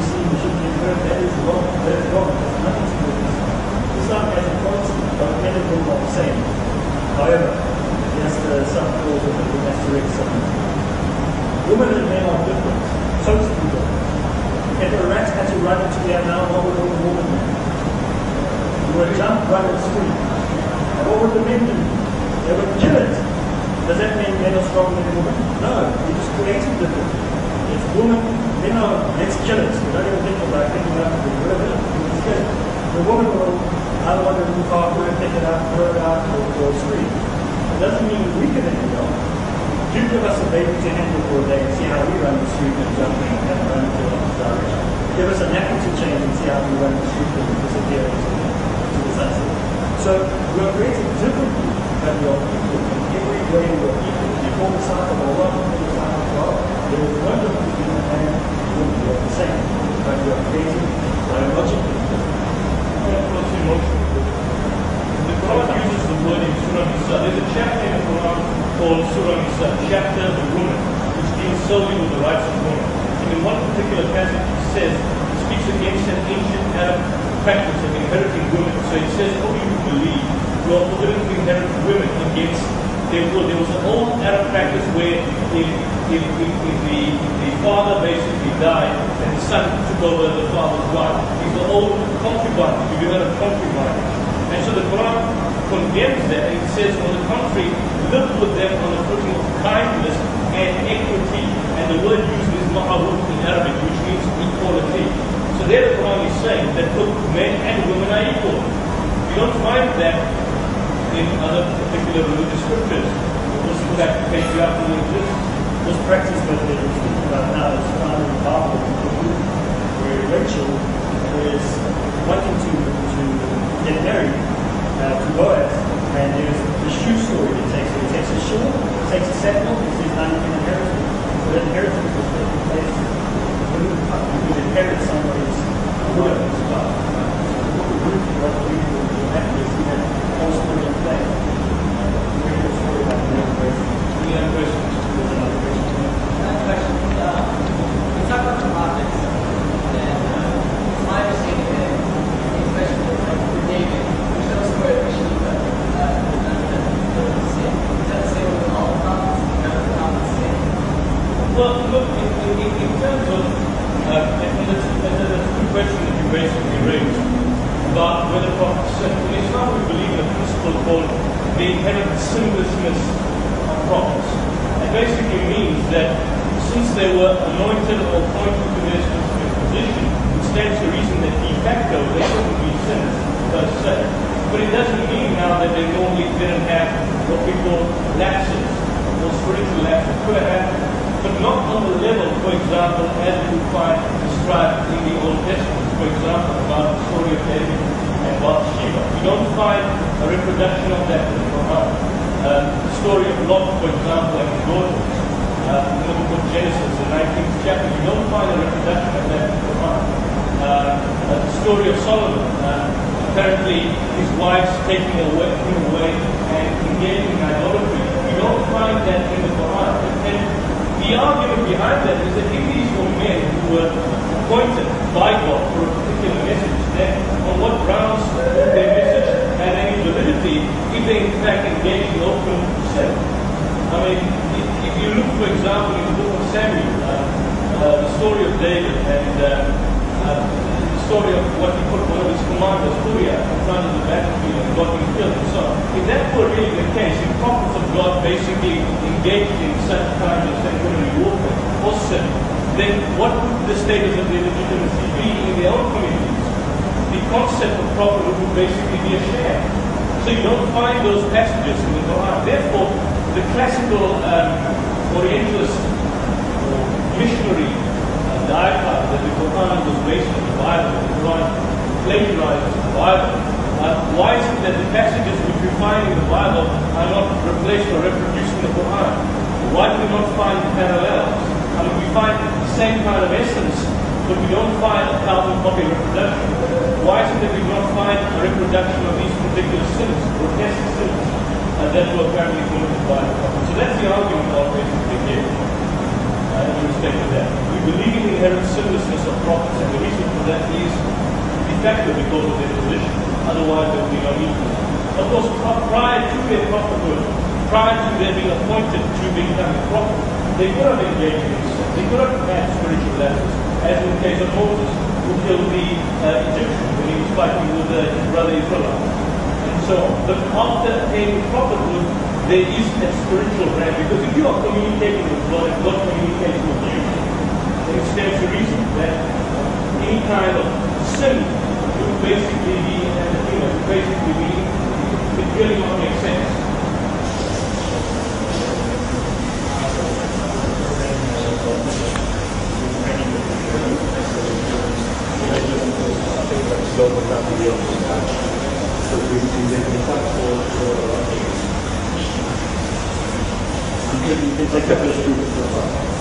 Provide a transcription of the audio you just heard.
see, we should give birth, that is wrong. That is wrong. It has nothing to do with Islam. Islam has equality, but many of them are the same. However, there's some clause of the domestic something. Women and men are different, totally different. If a rat had to run into the now, what would all the women do? You would jump, run, and scream. And what would the men do? They would kill it. Does that mean men are stronger than women? No, we just created different. It's women, men are, let's kill it. We don't even think about picking up the river. Let's kill it. The woman will, I don't want to move after it, pick it up, throw it out, or scream. It doesn't mean we can handle it. Do give us a baby to handle for a day and see how we run the street and jumping and run in the opposite direction. Give us a napkin to change and see how we run the street and disappear into the sunset. So we're creating differently, but we are equal. In every way we are equal. Before the sight of Allah, before the sight of God, there is no difference between a man and a woman. We are the same, but we are creating biologically different. The Quran uses the word in Surah Nisa. There's a chapter in the Quran called Surah Nisa, chapter of the woman, which deals solely with the rights of women. And in one particular passage it says, it speaks against an ancient Arab practice of inheriting women. So it says, only you believe you are forbidden to inherit women against their will. There was an old Arab practice where if the father basically died and the son took over the father's wife, he's the old concubine, if you heard of concubine. And so the Quran condemns that, and it says, on the contrary, live with them on a footing of kindness and equity. And the word used is ma'aruf in Arabic, which means equality. So there the Quran is saying that both men and women are equal. You don't find that in other particular religious scriptures. This fact patriarchy exists. This practice that we're speaking about now is found in the Bible, where Rachel is wanting to get married to Boaz, and there's the shoe story that takes it. It takes a shoe, it takes a sandal, it says now you can inherit it. So that inheritance was taking place. You could inherit somebody's widow's wife. What we do is we have a whole story in play. Read the story about the young person. Any other questions? There's another question. Another question. We talk about the prophets, and it's my understanding that especially for David, there's no story of Sheba sin. It doesn't say what all the prophets, none of the prophets sin. Well, look, in terms of, and there's a good question that you basically raised about whether prophets sin. In Islam, we believe in a principle called the inherent sinlessness of prophets. It basically means that since they were anointed or appointed to their specific position, it stands to reason that de facto they shouldn't be sinners per se. But it doesn't mean now that they normally didn't have what we call lapses or spiritual lapses. Could have happened, but not on the level, for example, as we find described in the Old Testament. For example, about the story of David and Bathsheba. We don't find a reproduction of that in the Quran. The story of Lot, for example, and his daughters. In the book of Genesis, the 19th chapter, you don't find a reproduction of that in the Quran. The story of Solomon, apparently his wife's taking him away and engaging in idolatry. You don't find that in the Quran. And the argument behind that is that if these were men who were appointed by God for a particular message, then on what grounds would their message have any validity if they in fact engage in open sin? I mean, if you look, for example, in the book of Samuel, the story of David and the story of what he put one of his commanders, Uriah, in front of the battlefield and got him killed and so on. If that were really the case, if prophets of God basically engaged in such kind of sanguinary warfare or sin, then what would the status of their legitimacy be in their own communities? The concept of prophethood would basically be a sham. So you don't find those passages in the Quran. Therefore, the classical Orientalist or missionary diatribe that the Quran was based on the Bible, the Quran plagiarized the Bible. Why is it that the passages which we find in the Bible are not replaced or reproduced in the Quran? Why do we not find parallels? I mean, we find the same kind of essence, but we don't find a 1,000-copy reproduction. Why is it that we don't find a reproduction of these particular sins, grotesque sins, that were apparently committed by the Prophet? So that's the argument I'll basically give in respect to that. believe in the inherent sinlessness of prophets, and the reason for that is de facto because of their position. Otherwise, they would be no need for that. Of course, prior to their prophethood, prior to their being appointed to become a prophet, they could have engaged in this. They could have had spiritual lessons, as in the case of Moses, who killed the Egyptian when he was fighting with his brother Israel, and so on. But after attaining prophethood, there is a spiritual realm, because if you are communicating with God and God communicating with you, then it stands to reason that any kind of sin would basically be anathema, would basically be, it really won't make sense. You can take that as a